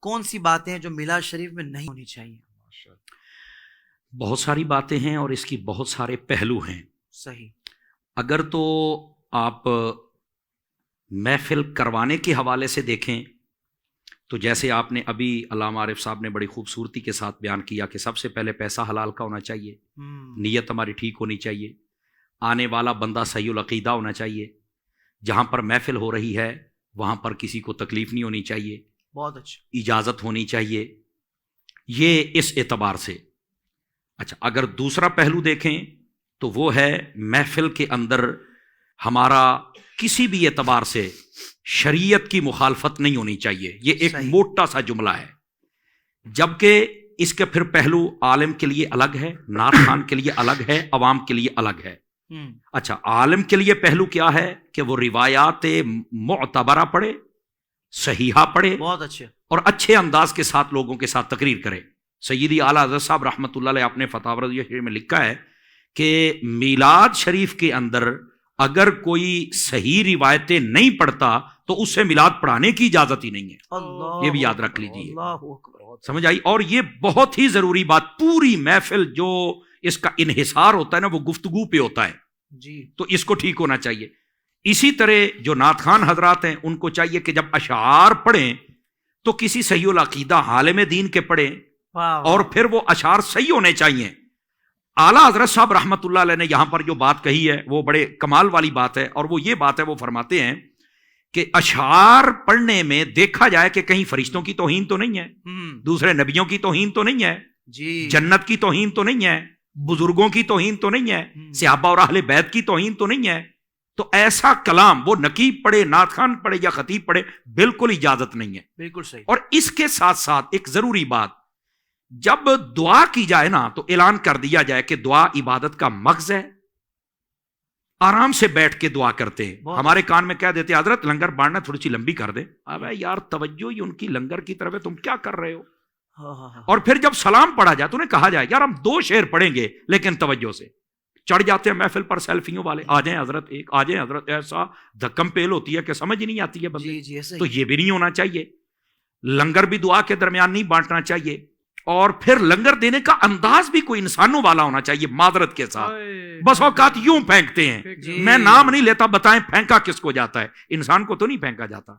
کون سی باتیں ہیں جو میلاد شریف میں نہیں ہونی چاہیے؟ بہت ساری باتیں ہیں اور اس کی بہت سارے پہلو ہیں. صحیح. اگر تو آپ محفل کروانے کے حوالے سے دیکھیں تو جیسے آپ نے ابھی علامہ عارف صاحب نے بڑی خوبصورتی کے ساتھ بیان کیا کہ سب سے پہلے پیسہ حلال کا ہونا چاہیے، نیت ہماری ٹھیک ہونی چاہیے، آنے والا بندہ صحیح العقیدہ ہونا چاہیے، جہاں پر محفل ہو رہی ہے وہاں پر کسی کو تکلیف نہیں ہونی چاہیے، بہت اچھا، اجازت ہونی چاہیے، یہ اس اعتبار سے. اچھا، اگر دوسرا پہلو دیکھیں تو وہ ہے محفل کے اندر ہمارا کسی بھی اعتبار سے شریعت کی مخالفت نہیں ہونی چاہیے. یہ ایک موٹا سا جملہ ہے، جبکہ اس کے پھر پہلو عالم کے لیے الگ ہے، نعت خوان کے لیے الگ ہے، عوام کے لیے الگ ہے. اچھا، عالم کے لیے پہلو کیا ہے کہ وہ روایات معتبرہ پڑھے، صحیحہ پڑھے، بہت اچھے اور اچھے انداز کے ساتھ لوگوں کے ساتھ تقریر کرے. سیدی اعلیٰ حضرت صاحب رحمۃ اللہ علیہ اپنے فتاوی رضویہ شریف میں لکھا ہے کہ میلاد شریف کے اندر اگر کوئی صحیح روایتیں نہیں پڑھتا تو اس سے میلاد پڑھانے کی اجازت ہی نہیں ہے. یہ بھی یاد رکھ لیجیے. سمجھ آئی؟ اور یہ بہت ہی ضروری بات، پوری محفل جو اس کا انحصار ہوتا ہے نا وہ گفتگو پہ ہوتا ہے جی، تو اس کو ٹھیک ہونا چاہیے. اسی طرح جو نعت خوان حضرات ہیں ان کو چاہیے کہ جب اشعار پڑھیں تو کسی صحیح العقیدہ عالم دین کے پڑھیں، اور پھر وہ اشعار صحیح ہونے چاہیے. اعلیٰ حضرت صاحب رحمۃ اللہ علیہ نے یہاں پر جو بات کہی ہے وہ بڑے کمال والی بات ہے، اور وہ یہ بات ہے، وہ فرماتے ہیں کہ اشعار پڑھنے میں دیکھا جائے کہ کہیں فرشتوں کی توہین تو نہیں ہے، دوسرے نبیوں کی توہین تو نہیں ہے، جی، جنت کی توہین تو نہیں ہے، بزرگوں کی توہین تو نہیں ہے، صحابہ اور اہل بیت کی توہین تو نہیں ہے. تو ایسا کلام وہ نقیب پڑھے، نعت خوان پڑھے یا خطیب پڑھے، بالکل اجازت نہیں ہے. بالکل صحیح. اور اس کے ساتھ ساتھ ایک ضروری بات، جب دعا کی جائے نا تو اعلان کر دیا جائے کہ دعا عبادت کا مغز ہے. آرام سے بیٹھ کے دعا کرتے ہیں. ہمارے کان میں کہہ دیتے ہیں حضرت لنگر بانٹنا تھوڑی سی لمبی کر دیں. اب یار توجہ ہی ان کی لنگر کی طرف ہے، تم کیا کر رہے ہو؟ اور پھر جب سلام پڑھا جائے تو انہیں کہا جائے یار ہم 2 شعر پڑھیں گے لیکن توجہ سے. چڑھ جاتے ہیں محفل پر سیلفیوں والے، آ جائیں حضرت ایک، آ جائیں حضرت، ایسا دھکم پیل ہوتی ہے کہ سمجھ ہی نہیں آتی ہے بندے. تو یہ بھی نہیں ہونا چاہیے. لنگر بھی دعا کے درمیان نہیں بانٹنا چاہیے. اور پھر لنگر دینے کا انداز بھی کوئی انسانوں والا ہونا چاہیے، معذرت کے ساتھ. بس اوقات یوں پھینکتے ہیں، میں نام نہیں لیتا، بتائیں پھینکا کس کو جاتا ہے؟ انسان کو تو نہیں پھینکا جاتا.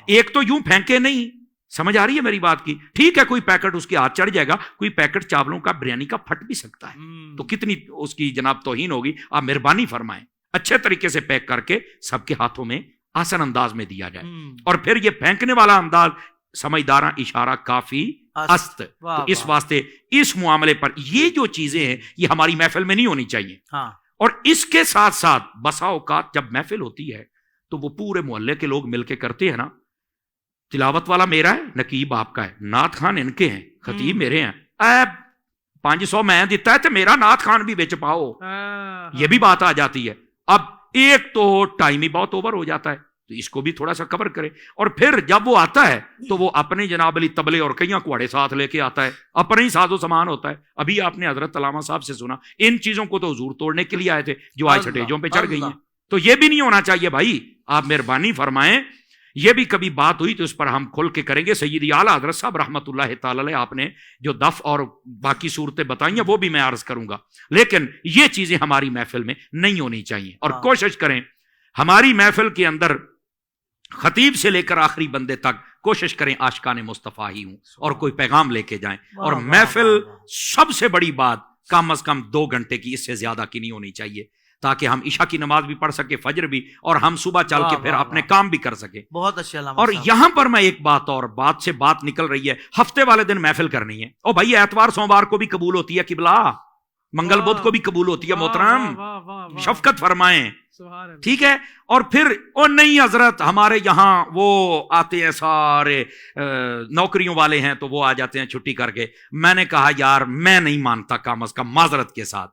ایک تو یوں پھینکے نہیں، سمجھ آ رہی ہے میری بات کی؟ ٹھیک ہے کوئی پیکٹ اس کے ہاتھ چڑھ جائے گا، کوئی پیکٹ چاولوں کا بریانی کا پھٹ بھی سکتا ہے، تو کتنی اس کی جناب توہین ہوگی. آپ مہربانی فرمائیں اچھے طریقے سے پیک کر کے سب کے ہاتھوں میں آسان انداز میں دیا جائے. اور پھر یہ پھینکنے والا انداز سمجھداراں اشارہ کافی است. تو اس واسطے اس معاملے پر یہ جو چیزیں ہیں یہ ہماری محفل میں نہیں ہونی چاہیے. اور اس کے ساتھ ساتھ بسا اوقات جب محفل ہوتی ہے تو وہ پورے محلے کے لوگ مل کے کرتے ہیں نا، تلاوت والا میرا ہے، نقیب آپ کا ہے، نعت خوان ان کے ہیں، خطیب میرے ہیں، 500 میں دیتا ہے تو میرا نعت خوان بھی بیچ پاؤ. یہ بھی بات آ جاتی ہے. اب ایک تو ٹائم ہی بہت اوور ہو جاتا ہے تو اس کو بھی تھوڑا سا کور کرے. اور پھر جب وہ آتا ہے تو وہ اپنے جناب علی تبلے اور کئیاں کوڑے ساتھ لے کے آتا ہے، اپنے ہی ساز و سامان ہوتا ہے. ابھی آپ نے حضرت علامہ صاحب سے سنا، ان چیزوں کو تو حضور توڑنے کے لیے آئے تھے جو آج سٹیجوں پہ چڑھ گئی ہیں. تو یہ بھی نہیں ہونا چاہیے بھائی. آپ مہربانی فرمائیں، یہ بھی کبھی بات ہوئی تو اس پر ہم کھل کے کریں گے. سیدی اعلیٰ حضرت صاحب رحمۃ اللہ تعالی علیہ آپ نے جو دف اور باقی صورتیں بتائی ہیں وہ بھی میں عرض کروں گا، لیکن یہ چیزیں ہماری محفل میں نہیں ہونی چاہیے. اور کوشش کریں ہماری محفل کے اندر خطیب سے لے کر آخری بندے تک کوشش کریں عاشقان مصطفیٰ ہی ہوں اور کوئی پیغام لے کے جائیں. اور محفل سب سے بڑی بات کم از کم 2 گھنٹے کی، اس سے زیادہ کی نہیں ہونی چاہیے، تاکہ ہم عشاء کی نماز بھی پڑھ سکے، فجر بھی، اور ہم صبح چل کے پھر اپنے کام بھی کر سکے. بہت اچھا. اور یہاں پر میں ایک بات، اور بات سے بات نکل رہی ہے، ہفتے والے دن محفل کرنی ہے. او بھائی اتوار سوموار کو بھی قبول ہوتی ہے قبلہ، منگل بدھ کو بھی قبول ہوتی ہے محترم، شفقت فرمائیں. ٹھیک ہے. اور پھر او نہیں حضرت ہمارے یہاں وہ آتے ہیں سارے نوکریوں والے ہیں تو وہ آ جاتے ہیں چھٹی کر کے. میں نے کہا یار میں نہیں مانتا، کم از کم معذرت کے ساتھ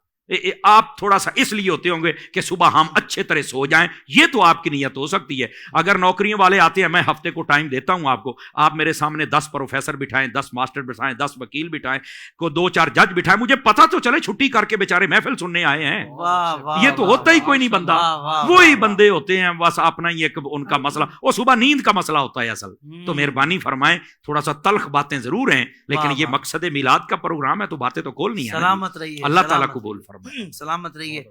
آپ تھوڑا سا اس لیے ہوتے ہوں گے کہ صبح ہم اچھے طرح سو جائیں، یہ تو آپ کی نیت ہو سکتی ہے۔ اگر نوکریوں والے آتے ہیں، میں ہفتے کو ٹائم دیتا ہوں آپ کو، آپ میرے سامنے 10 پروفیسر بٹھائیں، 10 ماسٹر بٹھائیں، 10 وکیل بٹھائیں، کو 2-4 جج بٹھائیں، مجھے پتا تو چلے چھٹی کر کے بیچارے محفل سننے آئے ہیں۔ یہ تو ہوتا ہی کوئی نہیں بندہ، وہی بندے ہوتے ہیں بس اپنا ہی ایک ان کا مسئلہ، وہ صبح نیند کا مسئلہ ہوتا ہے اصل۔ تو مہربانی فرمائیں، تھوڑا سا تلخ باتیں ضرور ہیں لیکن یہ مقصد میلاد کا پروگرام ہے تو باتیں تو کھولنی ہے۔ سلامت رہیے، اللہ تعالیٰ قبول فرمائے۔ سلامت رہیے۔